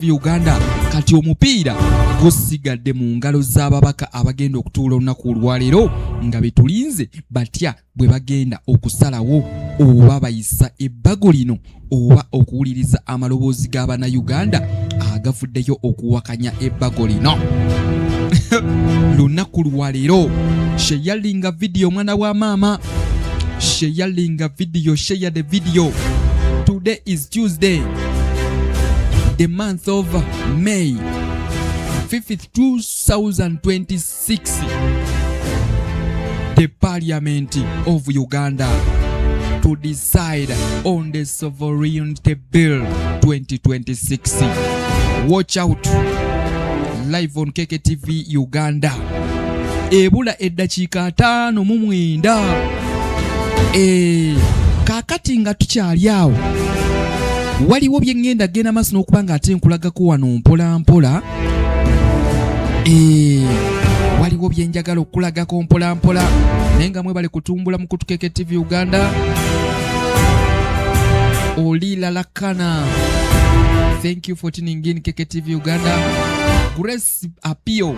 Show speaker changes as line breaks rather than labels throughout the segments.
Uganda kati omupiira gusigadde mu ngalo z'ababaka abagenda okutuula olunaku olwaleero nga betulinze batya bwe bagenda okusalawo oba bayisa ebbago lino oba okuwuliriza amaloboozi g'Abannayuganda agavuddeyo okuwakanya ebbago lino. Lunaku lwaleero sheyalinga video mwana wa maama, sheyalinga video, share the video. Today is Tuesday, the month of May 5th, 2026. The Parliament of Uganda to decide on the Sovereignty Bill 2026. Watch out. Live on KKTV Uganda. Ebula eddakiika 5 mu 9. Kakati nga tukyali awo. Waliwo bye ngenda genda maaso n'okubanga ate nkulagako wano mpola mpola. Waliwo bye njagala okulagako mpola mpola. Naye nga mwebale kutumbula mu kutu KKTV Uganda. Olila Lakana. Thank you for tuning in KKTV Uganda. Grace Apio.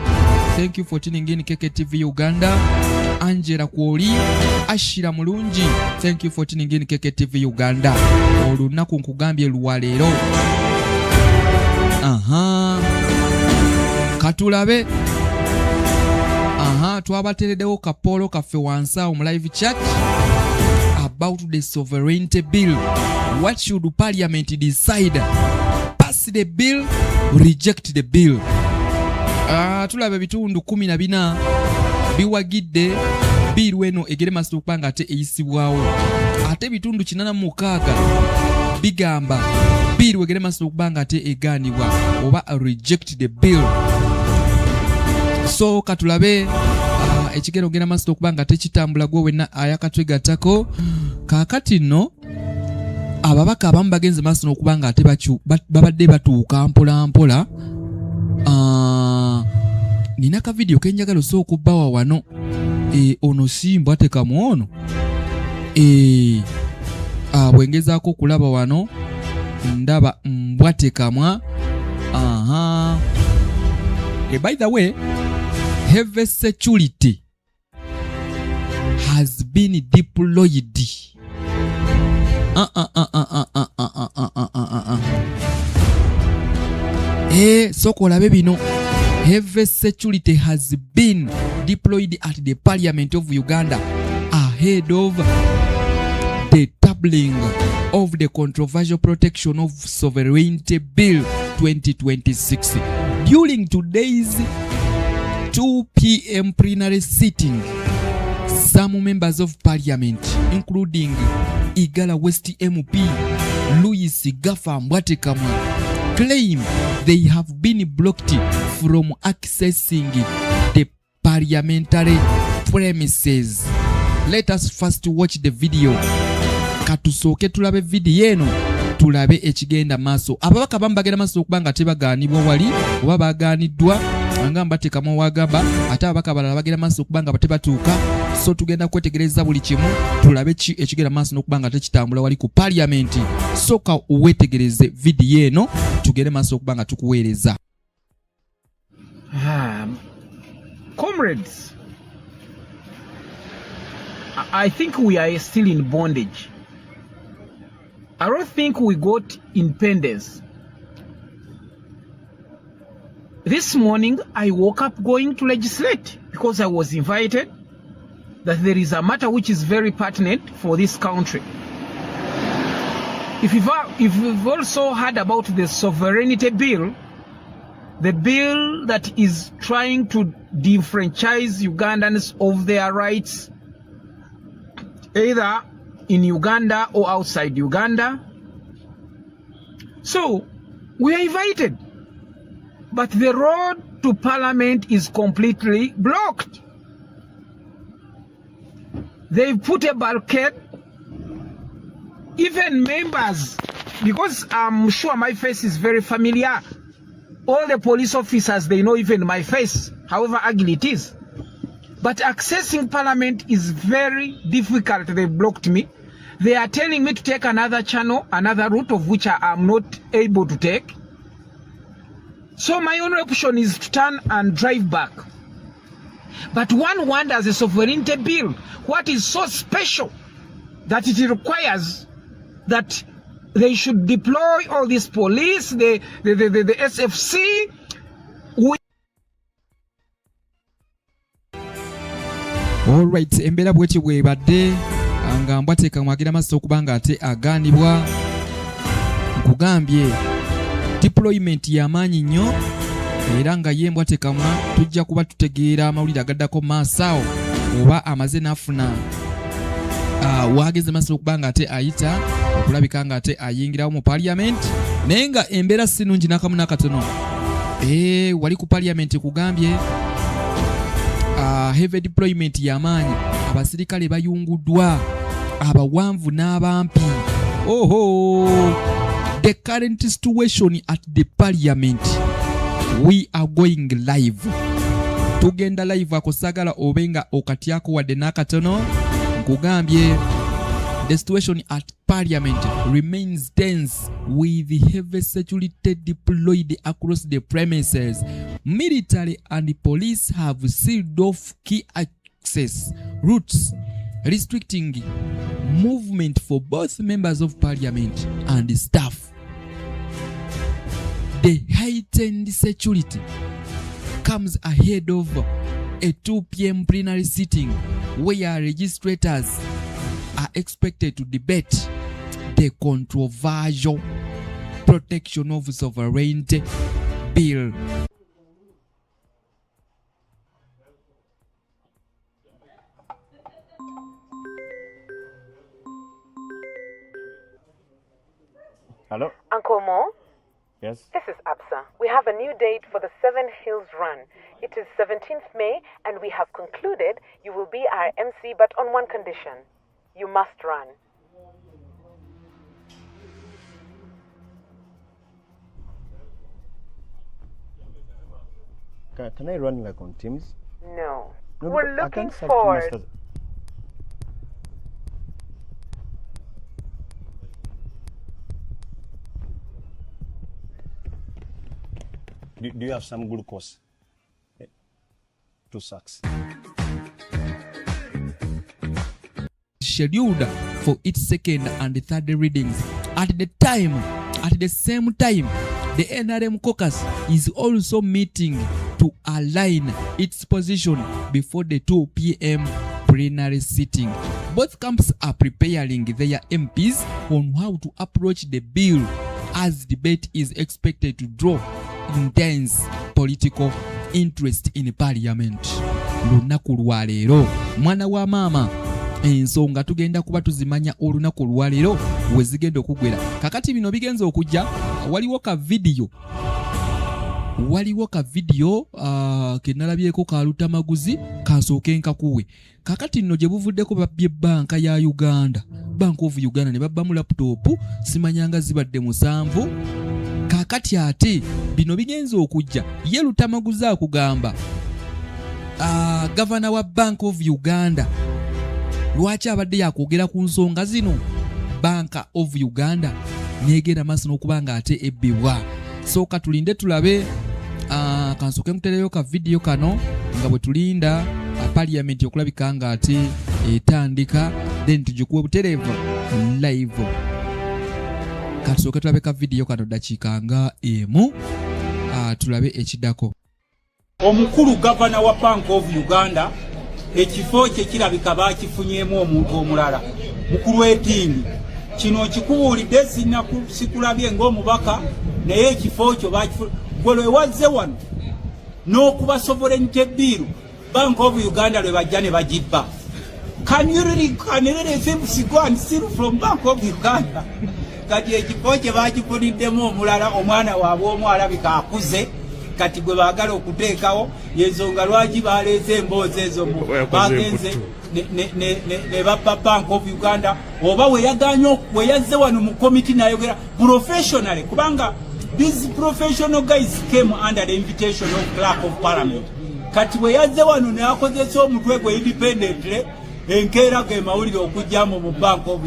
Thank you for tuning in KKTV Uganda. Angela Kwoli, Ashira Mulungi. Thank you for tuning in KKTV Uganda. Olunaku nkugambye lwaleero. Katulabe. Twabatereddewo kapolo kaffe wansi awo mu live chat about the sovereignty bill. What should Parliament decide? Pass the bill, reject the bill. Tulabe bitundu 14 biwagidde biru eno egere maaso okubanga ate eyisibwawo. Ate bitundu 86 bigamba biru egere maaso okubanga ate egaanibwa oba reject the bill. So katulabe ekigero ogenda maaso okubanga ate kitambula gwe wenna ayakatwegattako. Kaakati nno ababaka abamu bagenze maaso n'okubanga ate babadde batuuka mpola mpola. Nina ka video kenjagala osooka obbawa wano. Ono simbwa tekamu ono. Bwengezaako okulaba wano ndaba mbwa tekamwa. By the way, heavy security has been deployed. Soko labe bino. Heavy security has been deployed at the Parliament of Uganda ahead of the tabling of the controversial Protection of Sovereignty Bill 2026. During today's 2 p.m. plenary sitting, some members of Parliament, including Igala West MP Louis Gafa Mbwatekamwa, claim they have been blocked from accessing the Parliamentary premises. Let us first watch the video. Katusooke tulabe video eno tulabe ekigenda maaso. Ababaka bamu bagenda maaso okubanga tebagaanibwa wali oba bagaaniddwa nga Mbatekamwa wagamba, ate ababaka abalala bagenda maaso okubanga batebatuuka. So tugenda kwetegereza buli kimu tulabe ki ekigenda maaso n'okubanga tekitambula wali ku Parliament. Soka uwetegereze video eno tugende maaso okubanga tukuweereza.
Comrades, I think we are still in bondage. I don't think we got independence. This morning, I woke up going to legislate because I was invited that there is a matter which is very pertinent for this country. If you've also heard about the sovereignty bill, the bill that is trying to defranchise Ugandans of their rights, either in Uganda or outside Uganda. So, we are invited. But the road to Parliament is completely blocked. They've put a barricade. Even members, because I'm sure my face is very familiar. All the police officers, they know even my face, however ugly it is. But accessing Parliament is very difficult. They blocked me. They are telling me to take another channel, another route of which I am not able to take. So my only option is to turn and drive back. But one wonders, a sovereignty bill, what is so special that it requires that they should deploy all this police, the SFC.
Alright, embeera bwetyo bwebadde nga mbwateeka mwagira maaso okubanga ate agaanibwa. Nkugambye deployment y'amaanyi nnyo era nga ye mbwateekamwa tujja kuba tutegeera amawulire agaddako maaso awo oba amaze n'afuna waageze maaso okubanga ate ayita okulabika nga ate ayingirawo mu Parliament naye nga embeera si nnungi n'akamu n'akatono. Wali ku Parliament kugambye heavy deployment y'amaanyi, abasirikale bayunguddwa abawanvu n'abampi. The current situation at the Parliament, we are going live. Tugenda live akosagala obenga okatyako wadde n'akatono. Nkugambye the situation at Parliament remains tense with heavy security deployed across the premises. Military and police have sealed off key access routes, restricting movement for both members of Parliament and staff. The heightened security comes ahead of a 2 p.m. plenary sitting where registrators are expected to debate the controversial Protection of Sovereignty Bill.
Hello?
Uncle Mo?
Yes?
This is Absa. We have a new date for the Seven Hills Run. It is 17th May, and we have concluded you will be our MC, but on one condition. You must run.
Can I run like on Teams?
No.
No,
We're
I
looking
can't start
forward.
Teams. Do you have some glucose? 2 sacks.
Scheduled for its second and third readings. At the same time, the NRM caucus is also meeting to align its position before the 2 p.m. plenary sitting. Both camps are preparing their MPs on how to approach the bill as debate is expected to draw intense political interest in Parliament. Lunaku lwa leero mwana wa maama ensonga tugenda kuba tuzimanya olunaku lwa leero we zigenda okugwera. Kakati bino bigenza okujja, waliwo ka video kenalabyeko ka lutamaguzi kasooke nkakuwe. Kakati nno gye buvuddeko babbye banka ya Uganda, Bank of Uganda, ne babbamu laptop simanyanga zibadde 7. Kakati ate bino bigenza okujja, ye lutamaguzi akugamba Governor wa Bank of Uganda lwaki abadde yakwogera ku nsonga zino. Bank of Uganda negenda maaso n'okubanga ate ebbibwa. So katulinde tulabe kansoke nkutereyo ka video kano nga bwe tulinda Parliament okulabika nga ate etandika, then tujikuwe buterevu live. Katusooke tulabe ka video kano dakiika nga emu tulabe ekiddako.
Omukulu gavana wa Bank of Uganda ekifo kye kirabika bakifunyemu omuntu omulala mukulu w'ettiimi. Kino kikubuulidde sikulabye ng'omubaka naye ekifo kyo gwe lwe wazze wano n'okuba sovereignty bill Bank of Uganda lwe bajja ne bagibba. Can you really seem go and steal from Bank of Uganda? Kati ekifo kye bakifuniddemu omulala omwana waabwe omu alabika akuze kati gwe baagala okuteekawo yensonga lwaki baleese emboozi ezo bagenze ne babba Bank of Uganda oba we yazze wano mu committee n'ayogera professionally kubanga these professional guys came under the invitation of Clerk of Parliament. Kati we yazze wano n'akozesa omutwe gwe independently enkeera ge mawulire okujjamu mu Bank of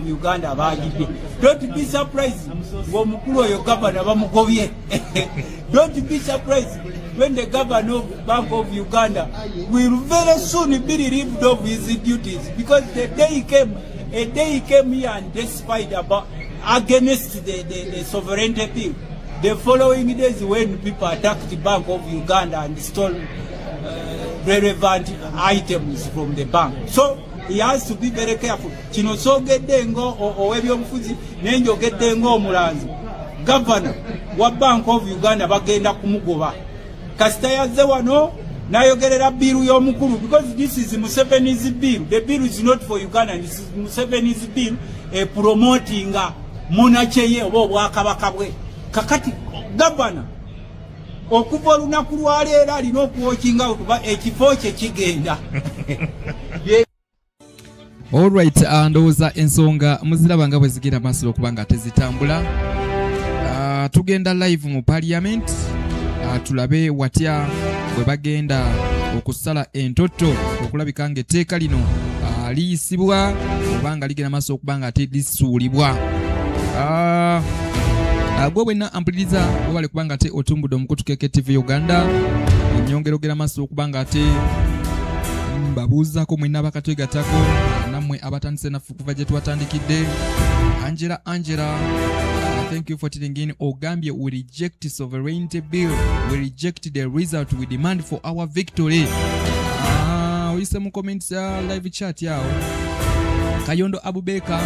Uganda baagidde. Don't be surprised ng'omukulu oyo gavana bamugobye Don't be surprised when the governor of Bank of Uganda will very soon be relieved of his duties, because the day came here and testified about against the sovereignty bill. The following days, when people attacked the Bank of Uganda and stole relevant items from the bank. So he has to be very careful. Kino sogedde ngo ow'ebyobufuzi nenjogedde ngo omulanzi. Governor wa Bank of Uganda bagenda kumugoba. Kasita yazze wano nayogerera bill y'omukulu, because this is Museveni's bill. The bill is not for Uganda, this is Museveni's bill promoting monarchy oba obwakabaka bwe. Kakati governor okuva olunaku lwaleero alina okuwokinga okuba ekifo kye kigenda.
Alright, ndowooza ensonga muziraba nga bwe zigenda maaso okuba nga tezitambula. Tugenda live mu Parliament, tulabe watya bwe bagenda okusala entoto okulabika ng'etteeka lino liyisibwa obanga ligenda maaso okuba nga ate lisuulibwa. Gwe bwenna ampuliriza webale kuba nga ate otumbudde omukutu KKTV Uganda, ennyongera ogera maaso okuba nga ate mbabuuzaako mwenna abakatwegatako, nammwe abatandise naffe kuva gye twatandikidde. Angela, thank you for tuning in. Ogambye, we reject sovereignty bill, we reject the result, we demand for our victory. Oyise mu comments live chat yao. Kayondo Abubeka,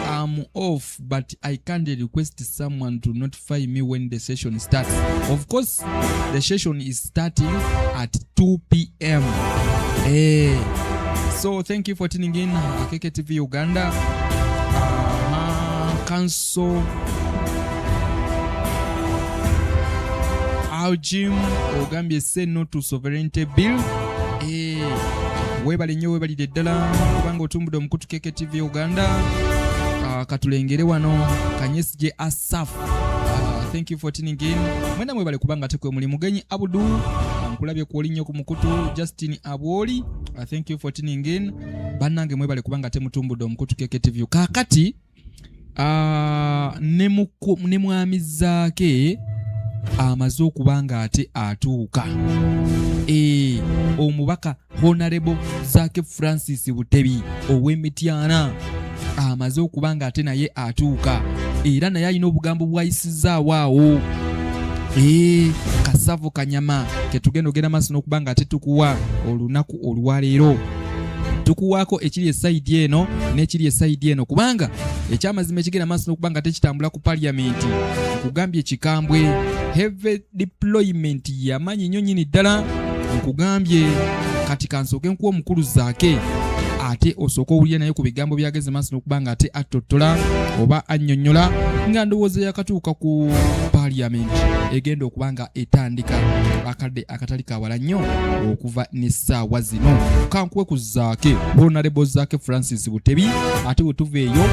I'm off, but I can't request someone to notify me when the session starts. Of course, the session is starting at 2 p.m. So thank you for tuning in. KKTV Uganda. Council Aljim Ogambye say no to sovereignty bill. Webale nnyo webalidde ddala kubanga otumbudde omukutu KKTV Uganda. Katulengere wano Kanyesije Asaf. Thank you for tuning in. Mwena mwebale kubanga tekwe muli mugenyi Abudu. Nkulabye ku olinnyo ku mukutu Justin Abwoli. Thank you for tuning in. Bannange mwebale kubanga temutumbudde omukutu KKTV. Kakati ne mwami zaake amaze okubanga ate atuuka. Omubaka Honorable Zaake Francis Butebi ow'Emityana amaze okubanga ate naye atuuka, era naye alina obugambo bwayisizaawo awo. Kasavo Kanyama ketugenda ogenda maaso n'okubanga ate tukuwa olunaku olwaleero. Tukuwaako ekiri esaidi eno n'ekiri esaidi eno, kubanga ekyamazima ekigenda maaso n'okubanga tekitambula ku Parliament nkugambye ekikambwe heavy deployment yamanyi nnyo nnyini ddala. Nkugambye kati kansooke nkuwa omukulu Zaake ate osooka owulira naye ku bigambo byageze maaso n'okubanga ate attottola oba annyonnyola nga ndowooza yakatuuka ku Parliament egenda okubanga etandika akadde akatali kawala nnyo okuva n'essaawa zino. Kankuwe ku Zaake Honorable Zaake Francis Butebi, ate bwe tuva eyo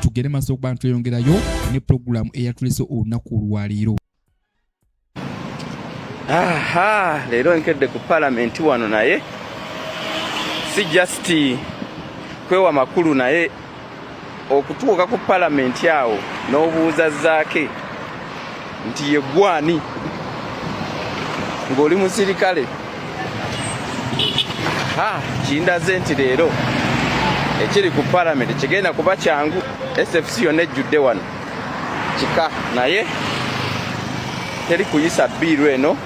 tugere maaso okuba ntweyongerayo ne puroguramu eyatulese olunaku olwaleero.
Leero nkedde ku Parliament wano naye si just kwewa makulu naye okutuuka ku Parliament awo n'obuuza Zaake nti ye gwani ng'oli musirikale. Kindaze nti leero ekiri ku Parliament kigenda kuba kyangu. SFC yonna ejjudde wano kika, naye teri kuyisa bbiiru eno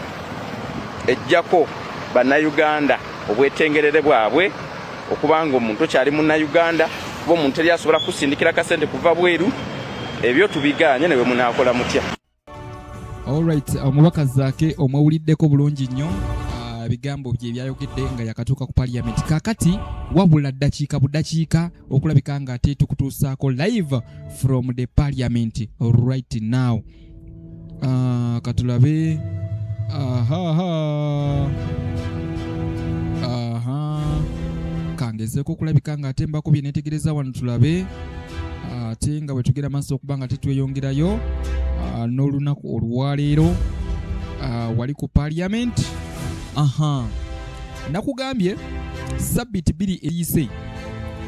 ejjako bannayuganda obwetengerere bwabwe okubanga omuntu kyali munnayuganda kuba omuntu eri asobola kusindikira kasente kuva bweru. Ebyo tubiganye ne bwe munaakola mutya.
Alright, omubaka Zaake omwewuliddeko bulungi nnyo bigambo bye byayogedde nga yakatuuka ku Parliament. Kakati wabula ddakiika buddakiika okulabika nga ate tukutuusaako live from the Parliament right now. Katulabe kangezeeko okulabika nga ate mbako bye neetegereza wano tulabe ate nga bwe tugenda maaso okuba nga tetweyongerayo n'olunaku olwaleero wali ku Parliament. Nakugambye Sabbiiti 2 eyise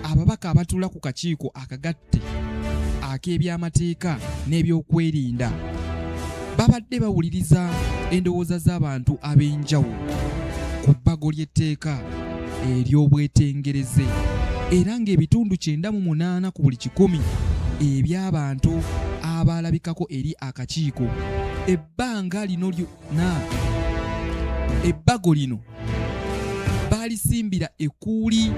ababaka abatuula ku kakiiko akagatte ak'ebyamateeka n'ebyokwerinda babadde bawuliriza endowooza z'abantu ab'enjawulo ku bbago ly'etteeka ery'obwetengereze era ng'ebitundu 98 ku buli 100 eby'abantu abalabikako eri akakiiko ebbanga lino lyonna ebbago lino balisimbira ekkuuli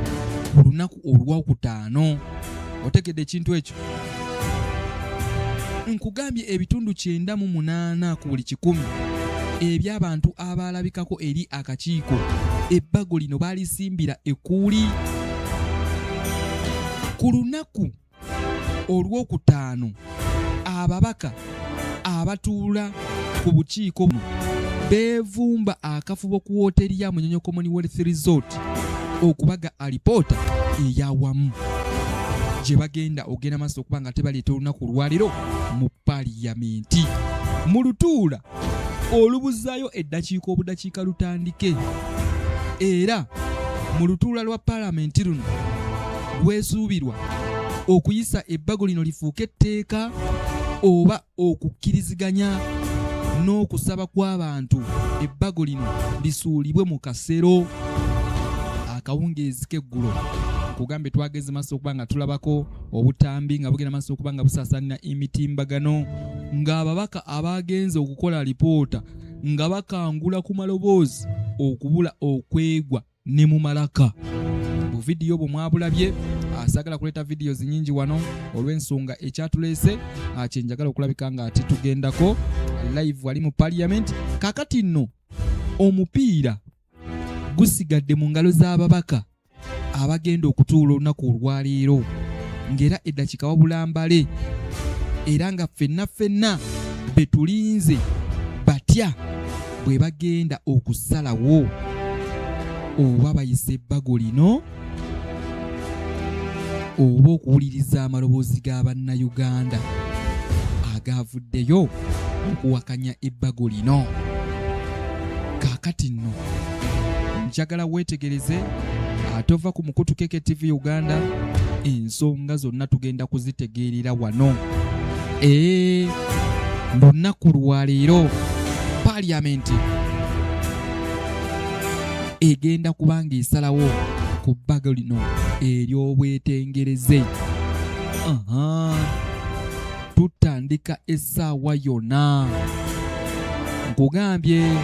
ku lunaku olwokutaano. Otegedde ekintu ekyo? Nkugambye ebitundu 98 ku buli 100 eby'abantu abalabikako eri akakiiko ebbago lino balisimbira ekkuuli ku lunaku olwokutaano. Ababaka abatuula ku bukiiko beevumba akafubo ku wooteri ya Munyonyo Commonwealth Resort okubaga alipoota eyawamu gye bagenda ogenda maaso okuba nga tebaleeta olunaku lwaliro mu Parliamentary. Mu lutuula olubuzaayo eddakiika obudakiika lutandike era mu lutuula lwa Parliamentary luno lwesuubirwa okuyisa ebbago lino lifuuke etteeka oba okukkiriziganya n'okusaba kw'abantu ebbago lino lisuulibwe mu kasero akawungeezi k'eggulo. Kugambe twageze maaso okuba nga tulabako obutambi nga bugenda maaso okuba nga busaasaanira emitimbagano ng'ababaka abagenze okukola lipoota nga bakangula ku maloboozi okubula okwegwa ne mu malaka. Bu vidiyo bwe mwabulabye, asagala kuleeta videos nyingi wano olw'ensonga ekyatuleese kyenjagala okulabika nga ati tugendako live wali mu Parliament. Kakati nno omupiira gusigadde mu ngalo z'ababaka abagenda okutuula olunaku olwaleero ng'era eddakiika wabulambale era nga ffenna betulinze batya bwe bagenda okusalawo oba bayise ebbago lino oba okuwuliriza amaloboozi g'Abannayuganda agavuddeyo okuwakanya ebbago lino. Kaakati nno njagala weetegereze atova ku mukutu KKTV Uganda ensonga zonna tugenda kuzitegeerera wano. Lunaku lwaleero Parliamentary egenda kubanga esalawo ku bbago lino ery'obwetengereze. Tutandika essaawa yonna. Nkugambye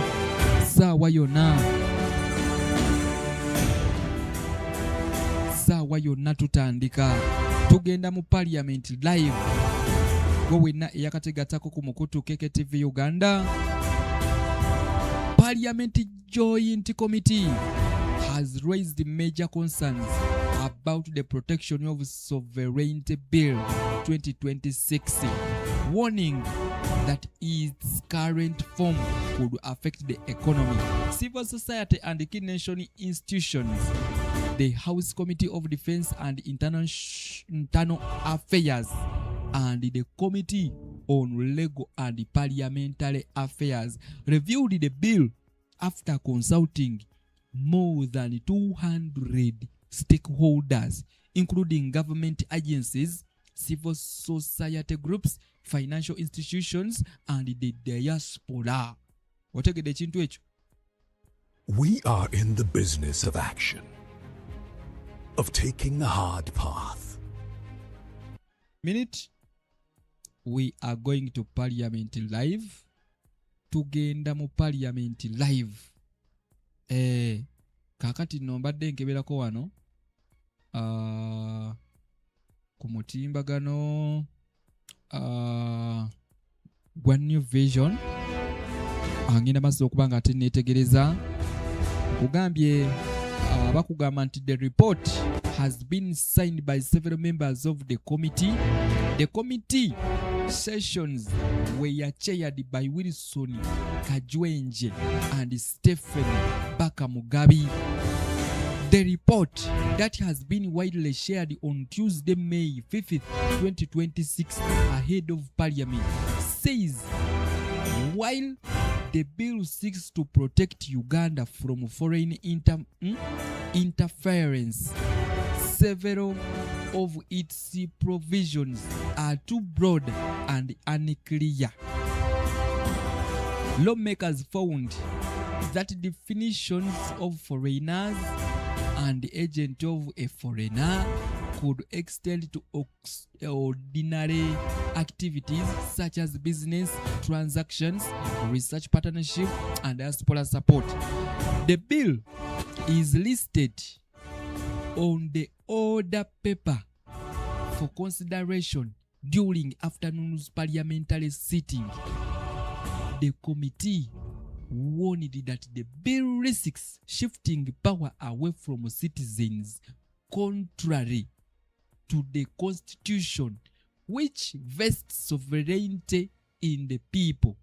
essaawa yonna tutandika. Tugenda mu Parliament live. Gwe wenna eyakategatako ku mukutu KKTV Uganda. Parliament Joint Committee has raised major concerns about the Protection of Sovereignty Bill 2026, warning that its current form could affect the economy, civil society and key nation institutions. The House Committee of Defense and Internal Affairs and the Committee on Legal and Parliamentary Affairs reviewed the bill after consulting more than 200 stakeholders, including government agencies, civil society groups, financial institutions, and the diaspora. Otegedde ekintu ekyo?
We are in the business of action, of taking the hard path.
Minute. We are going to Parliament live. Tugenda mu Parliament live. Kakati nno mbadde nkeberako wano ku mutimbagano gwa New Vision. Ngenda maaso okuba nga ate neetegereza. Kugambye bakugamba nti the report has been signed by several members of the committee. The committee sessions were chaired by Wilson Kajwenje and Stephen Bakamugabi. The report that has been widely shared on Tuesday, May 5th, 2026, ahead of Parliament, says while the bill seeks to protect Uganda from foreign interference, several of its provisions are too broad and unclear. lawmakers found that definitions of foreigners and agent of a foreigner could extend to ordinary activities such as business transactions, research partnership, and diaspora support. The bill is listed on the order paper for consideration during afternoon's parliamentary sitting. The committee warned that the bill risks shifting power away from citizens, contrary to the constitution, which vests sovereignty in the people.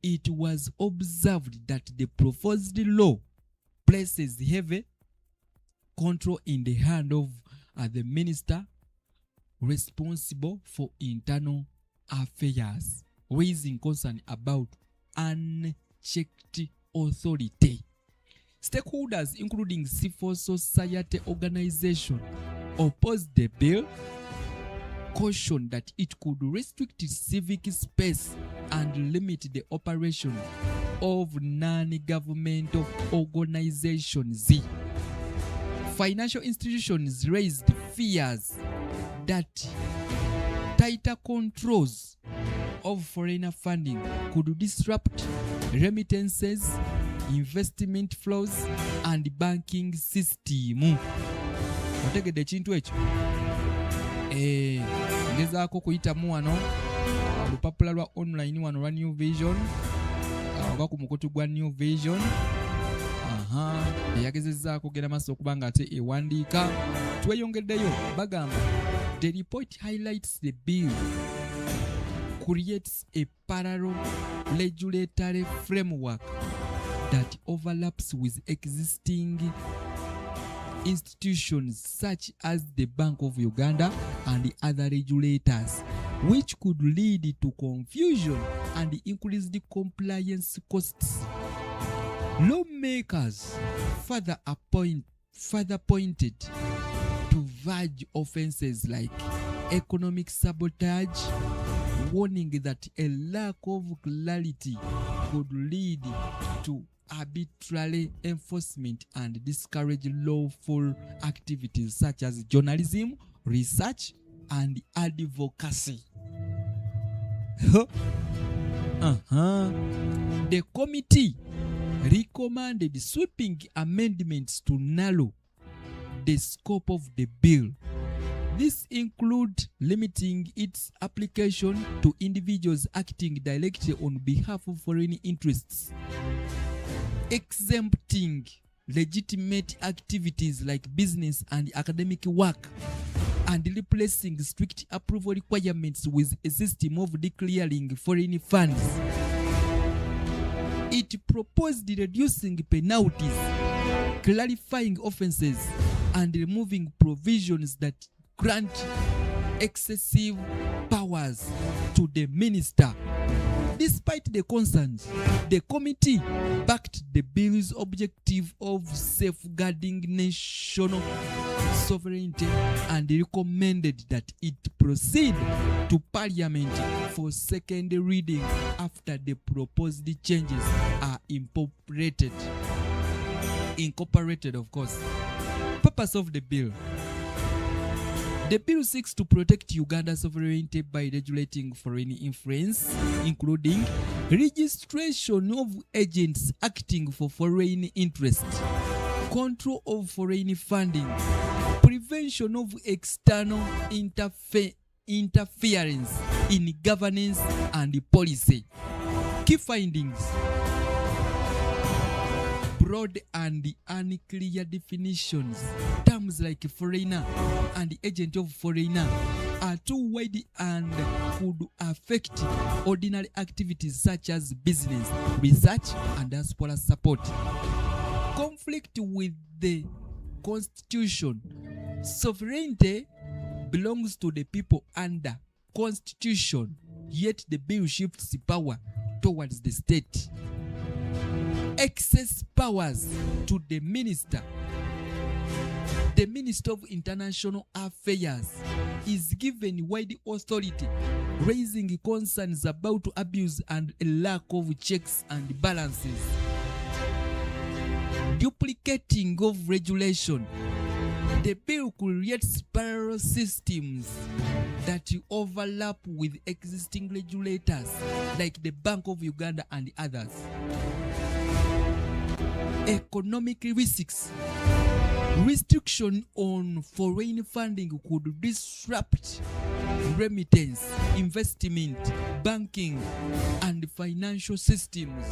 It was observed that the proposed law places heavy control in the hand of the minister responsible for internal affairs, raising concern about unchecked authority. Stakeholders, including civil society organizations, opposed the bill, cautioned that it could restrict civic space and limit the operation of non-governmental organizations. Financial institutions raised fears that tighter controls of foreign funding could disrupt remittances, investment flows, and banking system. Otegedde ekintu ekyo? Ngezaako kuyitamu wano olupapula lwa online wano lwa New Vision, oba ku mukutu gwa New Vision. Eyagezezzaako kugenda maaso okuba nga ate ewandiika. Tweyongeddeyo bagamba the report highlights the bill creates a parallel regulatory framework that overlaps with existing institutions such as the Bank of Uganda and the other regulators, which could lead to confusion and increased compliance costs. Lawmakers further pointed to vague offenses like economic sabotage, warning that a lack of clarity could lead to arbitrary enforcement and discourage lawful activities such as journalism, research, and advocacy. The committee recommended sweeping amendments to narrow the scope of the bill. This includes limiting its application to individuals acting directly on behalf of foreign interests, exempting legitimate activities like business and academic work, and replacing strict approval requirements with a system of declaring foreign funds. It proposed reducing penalties, clarifying offenses, and removing provisions that grant excessive powers to the minister. Despite the concerns, the committee backed the bill's objective of safeguarding national sovereignty and recommended that it proceed to Parliament for second reading after the proposed changes are incorporated, of course. Purpose of the bill. The bill seeks to protect Uganda's sovereignty by regulating foreign influence, including registration of agents acting for foreign interests, control of foreign funding, prevention of external interference in governance and policy. Key findings: broad and unclear definitions. Terms like foreigner and agent of foreigner are too wide and could affect ordinary activities such as business, research, and diaspora support. Conflict with the Constitution. Sovereignty belongs to the people under Constitution, yet the bill shifts power towards the state. Excess powers to the minister. The Minister of International Affairs is given wide authority raising concerns about abuse and a lack of checks and balances. Duplicating of regulation. The bill creates parallel systems that overlap with existing regulators like the Bank of Uganda and others. Economic risks. Restriction on foreign funding could disrupt remittance, investment, banking, and financial systems.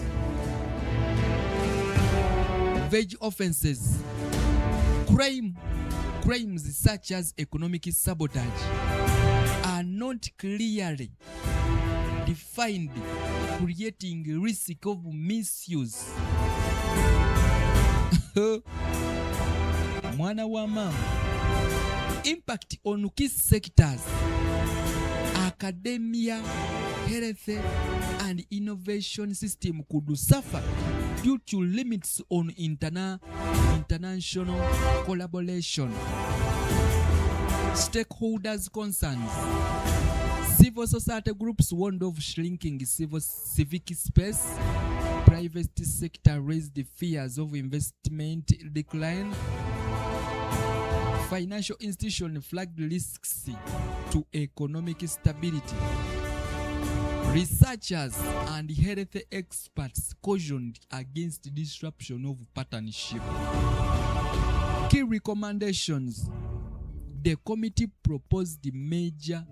Vague offenses. Crimes such as economic sabotage are not clearly defined, creating risk of misuse. Mwana wa mama. Impact on key sectors: academia, health, and innovation system could suffer due to limits on international collaboration. Stakeholders' concerns. Civil society groups warned of shrinking civic space. Private sector raised the fears of investment decline. Financial institutions flagged risks to economic stability. Researchers and health experts cautioned against disruption of partnership. Key recommendations. The committee proposed major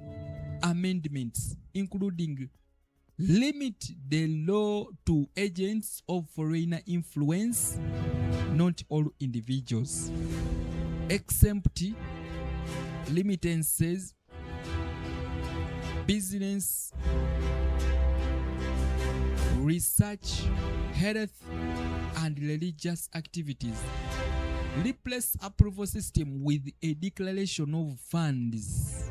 amendments, including limit the law to agents of foreign influence, not all individuals. Exempt remittances, business, research, health, and religious activities. Replace approval system with a declaration of funds.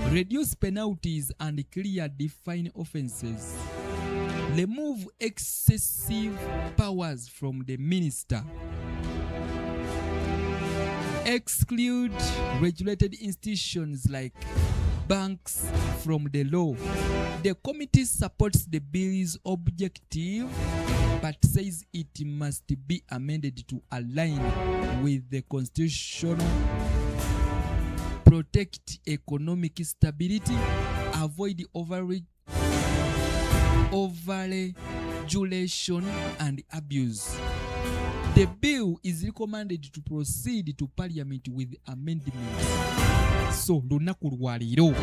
Reduce penalties and clear define offenses. Remove excessive powers from the minister. Exclude regulated institutions like banks from the law. The committee supports the bill's objective but says it must be amended to align with the constitution, protect economic stability, avoid overregulation and abuse. The bill is recommended to proceed to Parliament with amendments. So, lunaku lwa leero